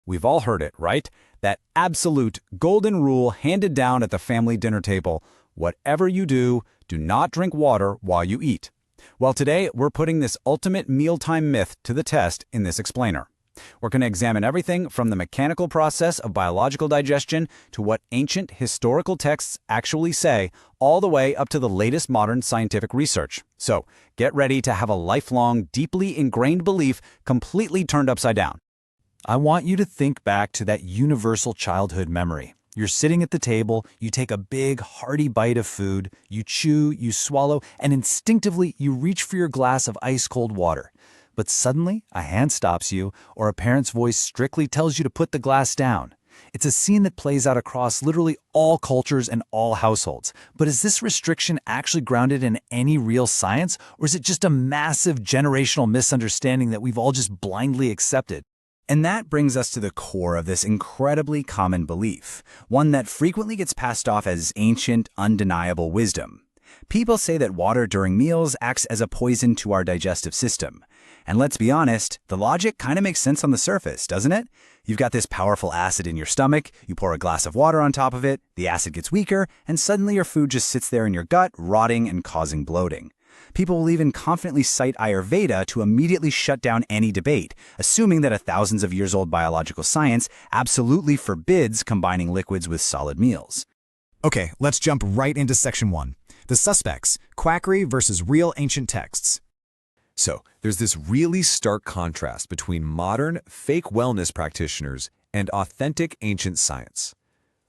We've all heard it, right? That absolute golden rule handed down at the family dinner table. Whatever you do, do not drink water while you eat. Well, today we're putting this ultimate mealtime myth to the test in this explainer. We're going to examine everything from the mechanical process of biological digestion to what ancient historical texts actually say, all the way up to the latest modern scientific research. So, get ready to have a lifelong, deeply ingrained belief completely turned upside down. I want you to think back to that universal childhood memory. You're sitting at the table, you take a big, hearty bite of food, you chew, you swallow, and instinctively you reach for your glass of ice-cold water. But suddenly, a hand stops you, or a parent's voice strictly tells you to put the glass down. It's a scene that plays out across literally all cultures and all households. But is this restriction actually grounded in any real science, or is it just a massive generational misunderstanding that we've all just blindly accepted? And that brings us to the core of this incredibly common belief, one that frequently gets passed off as ancient, undeniable wisdom. People say that water during meals acts as a poison to our digestive system. And let's be honest, the logic kind of makes sense on the surface, doesn't it? You've got this powerful acid in your stomach, you pour a glass of water on top of it, the acid gets weaker, and suddenly your food just sits there in your gut, rotting and causing bloating. People will even confidently cite Ayurveda to immediately shut down any debate, assuming that a thousands of years old biological science absolutely forbids combining liquids with solid meals. Okay, let's jump right into section 1. The suspects, quackery versus real ancient texts. So, there's this really stark contrast between modern, fake wellness practitioners and authentic ancient science.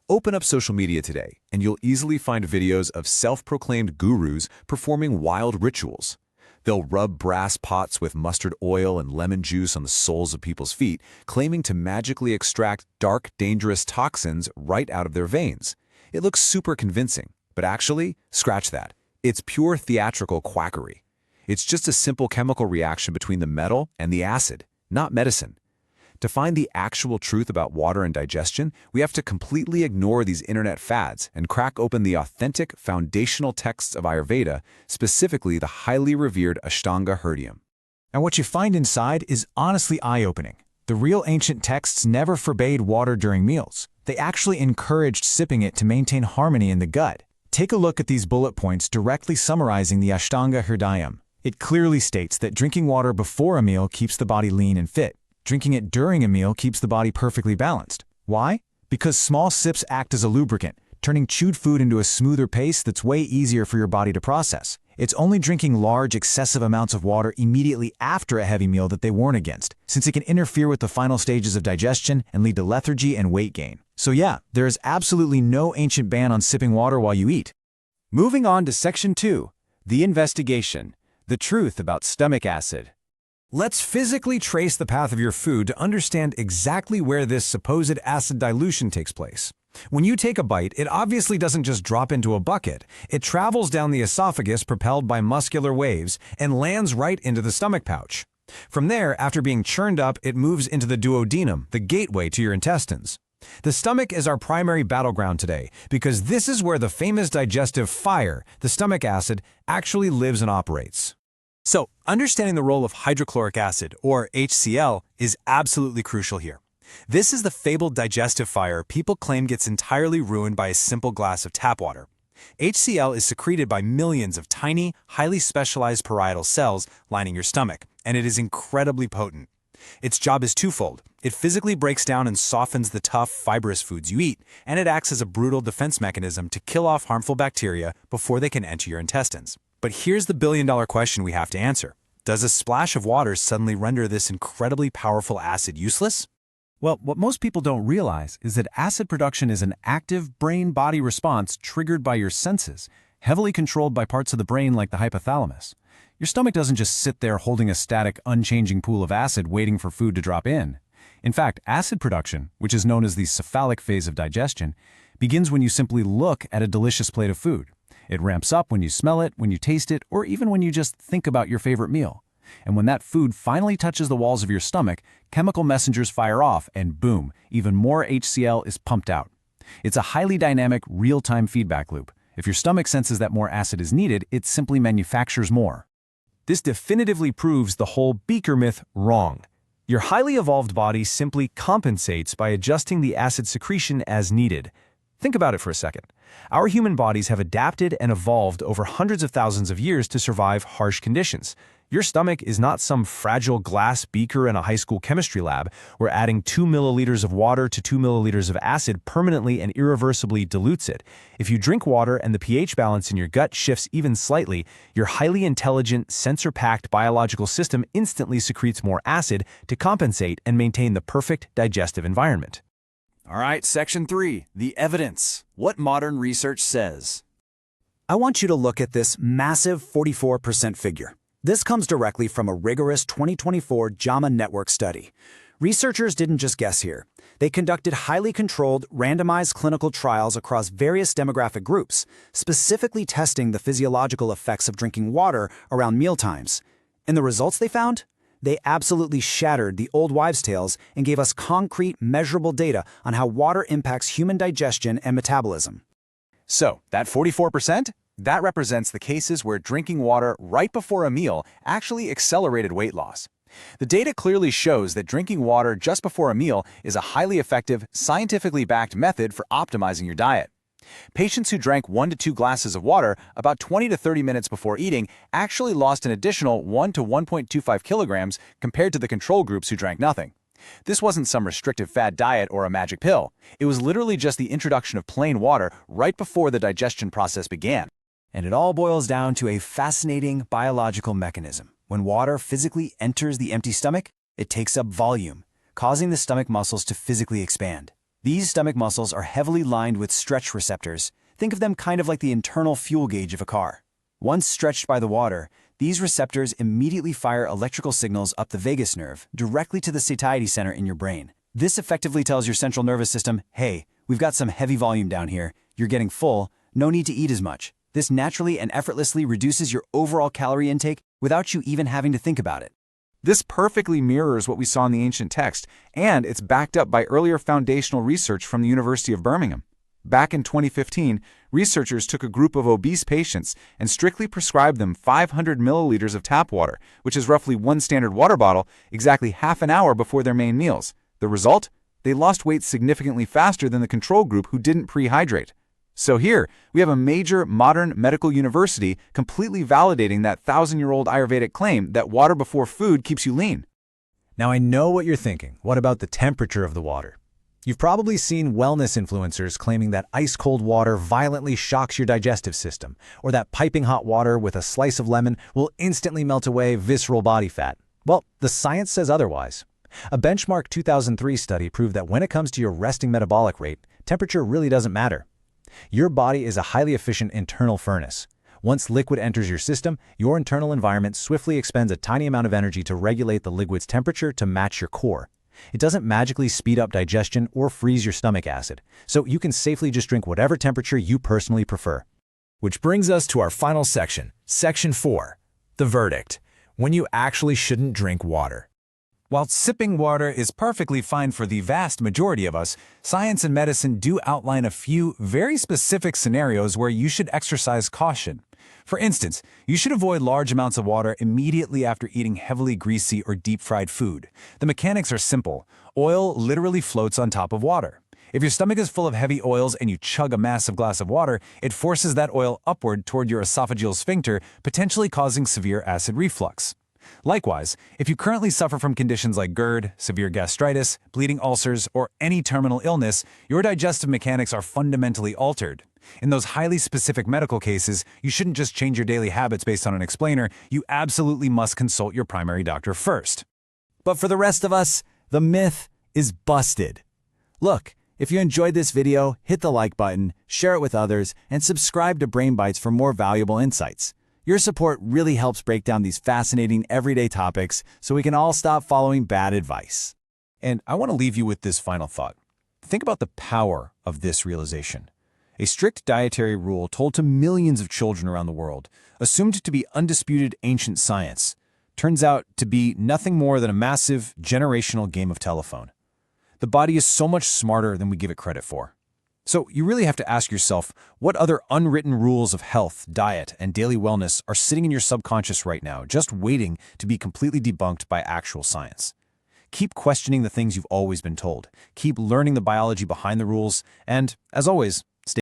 Open up social media today, and you'll easily find videos of self-proclaimed gurus performing wild rituals. They'll rub brass pots with mustard oil and lemon juice on the soles of people's feet, claiming to magically extract dark, dangerous toxins right out of their veins. It looks super convincing, but actually, scratch that. It's pure theatrical quackery. It's just a simple chemical reaction between the metal and the acid, not medicine. To find the actual truth about water and digestion, we have to completely ignore these internet fads and crack open the authentic, foundational texts of Ayurveda, specifically the highly revered Ashtanga Hridayam. And what you find inside is honestly eye-opening. The real ancient texts never forbade water during meals. They actually encouraged sipping it to maintain harmony in the gut. Take a look at these bullet points directly summarizing the Ashtanga Hridayam. It clearly states that drinking water before a meal keeps the body lean and fit. Drinking it during a meal keeps the body perfectly balanced. Why? Because small sips act as a lubricant, turning chewed food into a smoother paste that's way easier for your body to process. It's only drinking large, excessive amounts of water immediately after a heavy meal that they warn against, since it can interfere with the final stages of digestion and lead to lethargy and weight gain. So yeah, there is absolutely no ancient ban on sipping water while you eat. Moving on to section 2, the investigation, the truth about stomach acid. Let's physically trace the path of your food to understand exactly where this supposed acid dilution takes place. When you take a bite, it obviously doesn't just drop into a bucket. It travels down the esophagus propelled by muscular waves and lands right into the stomach pouch. From there, after being churned up, it moves into the duodenum, the gateway to your intestines. The stomach is our primary battleground today because this is where the famous digestive fire, the stomach acid, actually lives and operates. So, understanding the role of hydrochloric acid, or HCl, is absolutely crucial here. This is the fabled digestive fire people claim gets entirely ruined by a simple glass of tap water. HCl is secreted by millions of tiny, highly specialized parietal cells lining your stomach, and it is incredibly potent. Its job is twofold. It physically breaks down and softens the tough, fibrous foods you eat, and it acts as a brutal defense mechanism to kill off harmful bacteria before they can enter your intestines. But here's the billion-dollar question we have to answer. Does a splash of water suddenly render this incredibly powerful acid useless? Well, what most people don't realize is that acid production is an active brain-body response triggered by your senses, heavily controlled by parts of the brain like the hypothalamus. Your stomach doesn't just sit there holding a static, unchanging pool of acid waiting for food to drop in. In fact, acid production, which is known as the cephalic phase of digestion, begins when you simply look at a delicious plate of food. It ramps up when you smell it, when you taste it, or even when you just think about your favorite meal. And when that food finally touches the walls of your stomach, chemical messengers fire off and boom, even more HCl is pumped out. It's a highly dynamic, real-time feedback loop. If your stomach senses that more acid is needed, it simply manufactures more. This definitively proves the whole beaker myth wrong. Your highly evolved body simply compensates by adjusting the acid secretion as needed. Think about it for a second. Our human bodies have adapted and evolved over hundreds of thousands of years to survive harsh conditions. Your stomach is not some fragile glass beaker in a high school chemistry lab where adding 2 milliliters of water to 2 milliliters of acid permanently and irreversibly dilutes it. If you drink water and the pH balance in your gut shifts even slightly, your highly intelligent, sensor-packed biological system instantly secretes more acid to compensate and maintain the perfect digestive environment. All right, Section 3, the evidence. What modern research says. I want you to look at this massive 44% figure. This comes directly from a rigorous 2024 JAMA Network study. Researchers didn't just guess here. They conducted highly controlled, randomized clinical trials across various demographic groups, specifically testing the physiological effects of drinking water around mealtimes. And the results they found? They absolutely shattered the old wives' tales and gave us concrete, measurable data on how water impacts human digestion and metabolism. So, that 44%? That represents the cases where drinking water right before a meal actually accelerated weight loss. The data clearly shows that drinking water just before a meal is a highly effective, scientifically backed method for optimizing your diet. Patients who drank 1 to 2 glasses of water about 20 to 30 minutes before eating actually lost an additional 1 to 1.25 kilograms compared to the control groups who drank nothing. This wasn't some restrictive fad diet or a magic pill. It was literally just the introduction of plain water right before the digestion process began. And it all boils down to a fascinating biological mechanism. When water physically enters the empty stomach, it takes up volume, causing the stomach muscles to physically expand. These stomach muscles are heavily lined with stretch receptors. Think of them kind of like the internal fuel gauge of a car. Once stretched by the water, these receptors immediately fire electrical signals up the vagus nerve, directly to the satiety center in your brain. This effectively tells your central nervous system, hey, we've got some heavy volume down here, you're getting full, no need to eat as much. This naturally and effortlessly reduces your overall calorie intake without you even having to think about it. This perfectly mirrors what we saw in the ancient text, and it's backed up by earlier foundational research from the University of Birmingham. Back in 2015, researchers took a group of obese patients and strictly prescribed them 500 milliliters of tap water, which is roughly 1 standard water bottle, exactly half an hour before their main meals. The result? They lost weight significantly faster than the control group who didn't prehydrate. So here, we have a major modern medical university completely validating that 1,000-year-old Ayurvedic claim that water before food keeps you lean. Now I know what you're thinking. What about the temperature of the water? You've probably seen wellness influencers claiming that ice-cold water violently shocks your digestive system, or that piping hot water with a slice of lemon will instantly melt away visceral body fat. Well, the science says otherwise. A benchmark 2003 study proved that when it comes to your resting metabolic rate, temperature really doesn't matter. Your body is a highly efficient internal furnace. Once liquid enters your system, your internal environment swiftly expends a tiny amount of energy to regulate the liquid's temperature to match your core. It doesn't magically speed up digestion or freeze your stomach acid, so you can safely just drink whatever temperature you personally prefer. Which brings us to our final section, Section 4, the verdict, when you actually shouldn't drink water. While sipping water is perfectly fine for the vast majority of us, science and medicine do outline a few very specific scenarios where you should exercise caution. For instance, you should avoid large amounts of water immediately after eating heavily greasy or deep-fried food. The mechanics are simple. Oil literally floats on top of water. If your stomach is full of heavy oils and you chug a massive glass of water, it forces that oil upward toward your esophageal sphincter, potentially causing severe acid reflux. Likewise, if you currently suffer from conditions like GERD, severe gastritis, bleeding ulcers, or any terminal illness, your digestive mechanics are fundamentally altered. In those highly specific medical cases, you shouldn't just change your daily habits based on an explainer, you absolutely must consult your primary doctor first. But for the rest of us, the myth is busted. Look, if you enjoyed this video, hit the like button, share it with others, and subscribe to Brain Bites for more valuable insights. Your support really helps break down these fascinating everyday topics so we can all stop following bad advice. And I want to leave you with this final thought. Think about the power of this realization. A strict dietary rule told to millions of children around the world, assumed to be undisputed ancient science, turns out to be nothing more than a massive generational game of telephone. The body is so much smarter than we give it credit for. So you really have to ask yourself, what other unwritten rules of health, diet, and daily wellness are sitting in your subconscious right now, just waiting to be completely debunked by actual science? Keep questioning the things you've always been told. Keep learning the biology behind the rules. And, as always,